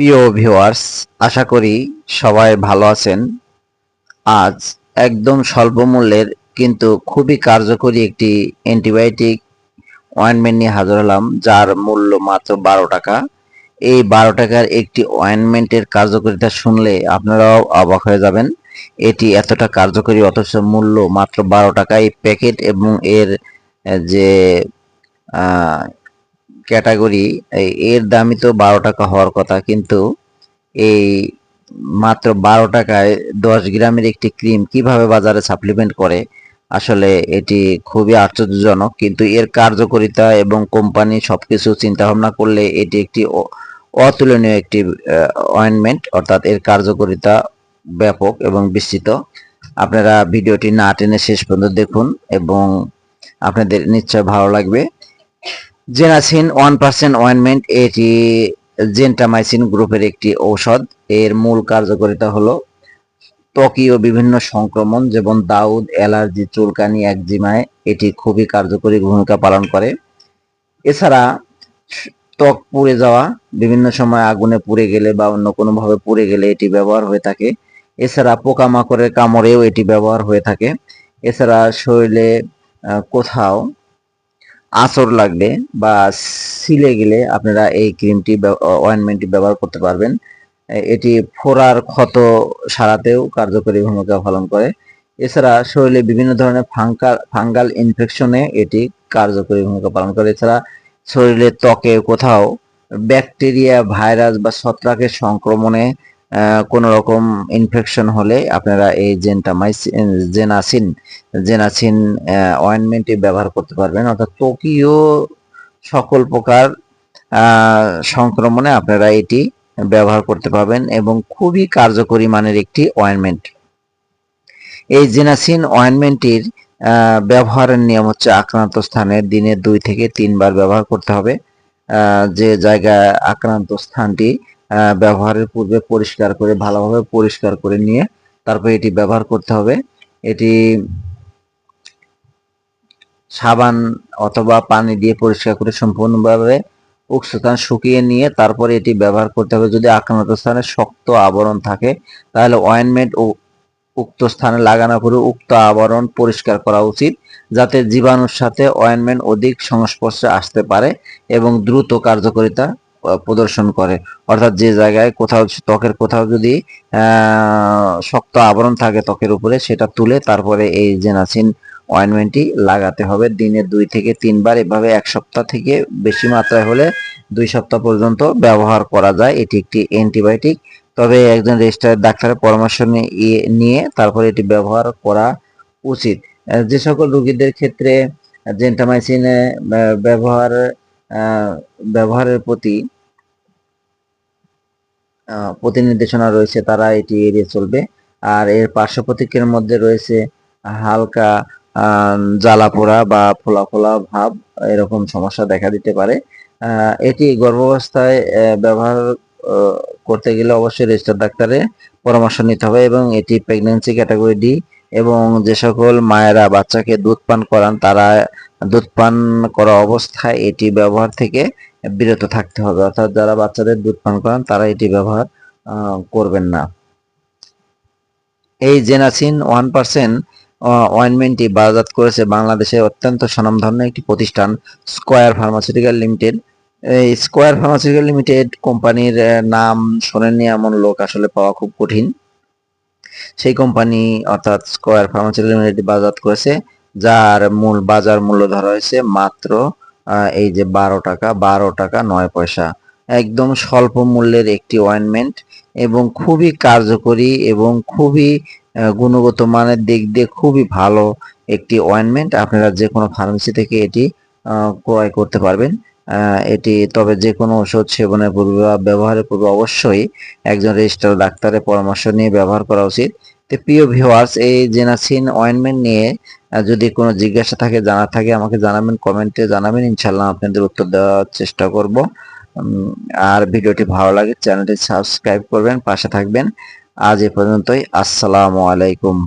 প্রিয় ভিউয়ার্স, আশা করি সবাই ভালো আছেন। আজ একদম স্বল্প মূল্যের কিন্তু খুবই কার্যকরী একটি অ্যান্টিবায়োটিক অয়েনমেন্ট নিয়ে হাজির হলাম, যার মূল্য মাত্র 12 টাকা। এই 12 টাকার একটি অয়েনমেন্টের কার্যকারিতা শুনলে আপনারাও অবাক হয়ে যাবেন। এটি এতটা কার্যকরী অথচ মূল্য মাত্র 12 টাকা। এই প্যাকেট এবং এর যে ক্যাটাগরি, এর দামই তো 12 টাকা হওয়ার কথা, কিন্তু এই মাত্র 12 টাকায় 10 গ্রামের একটি ক্রিম কিভাবে বাজারে সাপ্লিমেন্ট করে, আসলে এটি খুবই আশ্চর্যজনক। কিন্তু এর কার্যকারিতা এবং কোম্পানি সবকিছু চিন্তা ভাবনা করলে এটি একটি অতুলনীয় একটি অয়েনমেন্ট, অর্থাৎ এর কার্যকারিতা ব্যাপক এবং বিস্তৃত। আপনারা ভিডিওটি না টেনে শেষ পর্যন্ত দেখুন এবং আপনাদের নিশ্চয় ভালো লাগবে। জেনাসিন 1% অয়েনমেন্ট, এটি জেন্টামাইসিন গ্রুপের একটি ঔষধ। এর মূল কার্যকারিতা হলো ত্বকীয় বিভিন্ন সংক্রমণ যেমন দাউদ, অ্যালার্জি, চুলকানি, একজিমায় এটি খুবই কার্যকরী ভূমিকা পালন করে। এছাড়া ত্বক পুড়ে যাওয়া, বিভিন্ন সময় আগুনে পুড়ে গেলে বা অন্য কোনোভাবে পুড়ে গেলে এটি ব্যবহার হয়ে থাকে। এছাড়া পোকামাকড়ের কামড়েও এটি ব্যবহার হয়ে থাকে। এছাড়া শরীরে কোথাও আঁচড় লাগলে বা ছিলে গেলে আপনারা এই ক্রিমটি অয়েনমেন্টটি ব্যবহার করতে পারবেন। এটি ফোড়ার ক্ষত সারাতেও কার্যকরী ভূমিকা পালন করে। এছাড়া শরীরে বিভিন্ন ধরনের ফাঙ্গাল ইনফেকশনে এটি কার্যকরী ভূমিকা পালন করে। এছাড়া শরীরে ত্বকে কোথাও ব্যাকটেরিয়া, ভাইরাস বা ছত্রাকের সংক্রমণে কোনো রকম ইনফেকশন হলে আপনারা এই জেনাসিন অয়েনমেন্টটি ব্যবহার করতে পারবেন। অর্থাৎ ত্বকীয় সকল প্রকার সংক্রমণে আপনারা এটি ব্যবহার করতে পারবেন এবং খুবই কার্যকরী মানের একটি অয়েনমেন্ট। এই জেনাসিন অয়েনমেন্টটির ব্যবহারের নিয়ম হচ্ছে আক্রান্ত স্থানে দিনে 2 থেকে 3 বার ব্যবহার করতে হবে। যে জায়গায় আক্রান্ত স্থানটি ব্যবহারের পূর্বে ভালোভাবে পরিষ্কার করে নিয়ে তারপর এটি ব্যবহার করতে হবে। এটি সাবান অথবা পানি দিয়ে পরিষ্কার করে সম্পূর্ণভাবে স্থান শুকিয়ে নিয়ে তারপরে এটি ব্যবহার করতে হবে। যদি আক্রান্ত স্থানে শক্ত আবরণ থাকে তাহলে অয়েনমেন্ট উক্ত স্থানে লাগানোর পরে উক্ত আবরণ পরিষ্কার করা উচিত, যাতে জীবাণুর সাথে অয়েনমেন্ট অধিক সংস্পর্শে আসতে পারে এবং দ্রুত কার্যকারিতা প্রদর্শন করে। অর্থাৎ যে জায়গায় ত্বকের কোথাও যদি শক্ত আবরণ থাকে ত্বকের উপরে, সেটা তুলে তারপরে এই জেনাসিন অয়েনমেন্টটি লাগাতে হবে দিনে 2 থেকে 3 বার। এভাবে 1 সপ্তাহ থেকে বেশি মাত্রায় হলে 2 সপ্তাহ পর্যন্ত ব্যবহার করা যায়। এটি একটি অ্যান্টিবায়োটিক, তবে একজন রেজিস্টার্ড ডাক্তারের পরামর্শ নিয়ে তারপরে এটি ব্যবহার করা উচিত। যে সকল রোগীদের ক্ষেত্রে জেন্টামাইসিন ব্যবহারের প্রতি নির্দেশনা রয়েছে তারা এটি এড়িয়ে চলবে। আর এর পার্শ্ব প্রতিক্রিয়ার মধ্যে রয়েছে হালকা জ্বালা পোড়া বা ফোলা ফোলা ভাব, এরকম সমস্যা দেখা দিতে পারে। এটি গর্ভাবস্থায় ব্যবহার করতে গেলে অবশ্যই রেজিস্টার্ড ডাক্তারের পরামর্শ নিতে হবে এবং এটি প্রেগন্যান্সি ক্যাটাগরি ডি এবং যে সকল মায়েরা বাচ্চাকে দুধ পান করান তারা দুধ পান করা অবস্থায় এটি ব্যবহার থেকে বিরত থাকতে হবে। অর্থাৎ যারা বাচ্চাদের দুধ পান করান তারা এটি ব্যবহার করবেন না। এই জেনাসিন 1% অয়েনমেন্টটি বাজারজাত করেছে বাংলাদেশের অত্যন্ত স্বনামধন্য একটি প্রতিষ্ঠান স্কয়ার ফার্মাসিউটিক্যাল লিমিটেড। এই স্কয়ার ফার্মাসিউটিক্যাল লিমিটেড কোম্পানির নাম শোনেননি এমন লোক আসলে পাওয়া খুব কঠিন। সেই কোম্পানি অর্থাৎ স্কয়ার ফার্মাসিউটিক্যাল লিমিটেড বাজারজাত করেছে, যার মূল বাজার মূল্য ধরা হয়েছে মাত্র এই যে 12 টাকা 9 পয়সা। একদম স্বল্প মূল্যের একটি অয়েনমেন্ট এবং খুবই কার্যকরী এবং খুবই গুণগত মানের দিক দিয়ে খুবই ভালো একটি অয়েনমেন্ট। আপনারা যে কোনো ফার্মেসি থেকে এটি ক্রয় করতে পারবেন। এটি তবে যে কোনো ওষুধ সেবনের পূর্বে বা ব্যবহারের পূর্বে অবশ্যই একজন রেজিস্টার্ড ডাক্তারের পরামর্শ নিয়ে ব্যবহার করা উচিত। তো প্রিয় ভিউয়ার্স, এই জেনাসিন অয়েনমেন্ট নিয়ে যদি কোনো জিজ্ঞাসা থাকে, জানা থাকে, আমাকে জানাবেন, কমেন্টে জানাবেন, ইনশাল্লাহ আপনাদের উত্তর দেওয়ার চেষ্টা করব। আর ভিডিওটি ভালো লাগে চ্যানেলটি সাবস্ক্রাইব করবেন, পাশে থাকবেন। আজ এ পর্যন্তই। আসসালামু আলাইকুম।